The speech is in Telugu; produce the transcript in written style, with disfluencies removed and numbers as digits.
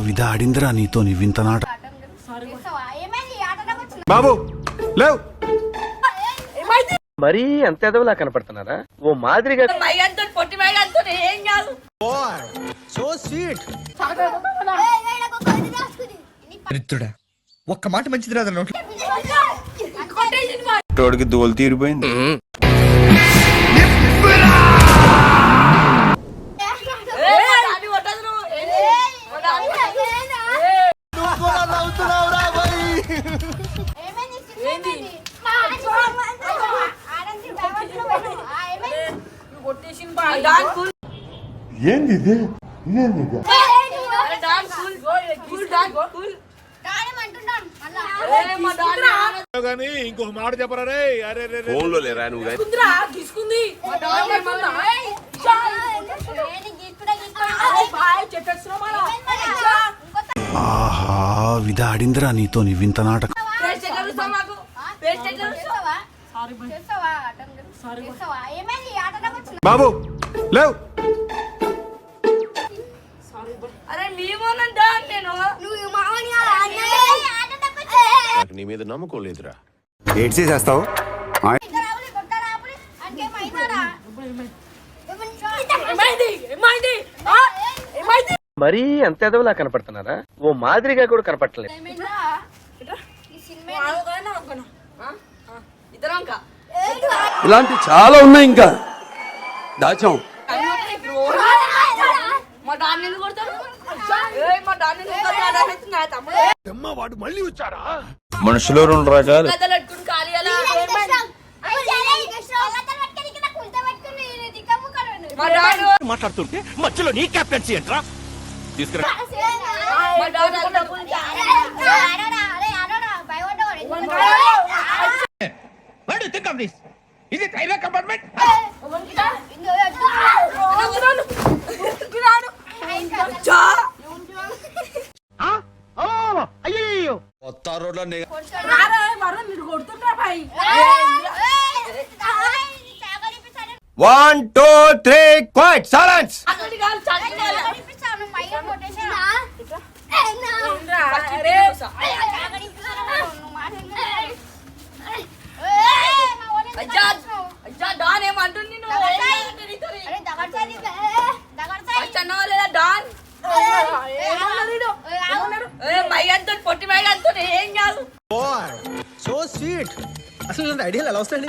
విధాడిందిరా నీతో నీ వింత నాట. బాబు లేవు. మరీ అంత ఎదవలా కనపడుతున్నారా? ఓ మాదిరిగా రిత్తుడా ఒక్క మాట మంచిది రాదా నోట్లో? తోడికి దోలు తీరిపోయింది. ఏంది ఇంకో మాట చెప్పరా రే? ఫోన్లో లేరా నువ్వు? ఆహా విధాడిందిరా నీతో నీ వింత నాటకం. బాబు లేవు. నీ మీద నమ్మకం లేదురా. ఏడ్చి చేస్తావు. మరీ అంత ఎదవలా కనపడుతున్నారా? ఓ మాదిరిగా కూడా కనపడలేదు. ఇలాంటి చాలా ఉన్నాయి ఇంకా దాచాం. వాడు మళ్ళీ వచ్చారా? మనుషులు రెండు రకాలు. మాట్లాడుతుంటే మధ్యలో నీ క్యాప్టెన్సీ ఏంట్రా? తీసుకురా. ఇది రైల్వే కంపార్ట్మెంట్. కొత్త రోడ్లో 1 2 3 క్వైట్ సైలెన్స్. So sweet. అసలు ఐడియాలు ఎలా వస్తాయండి?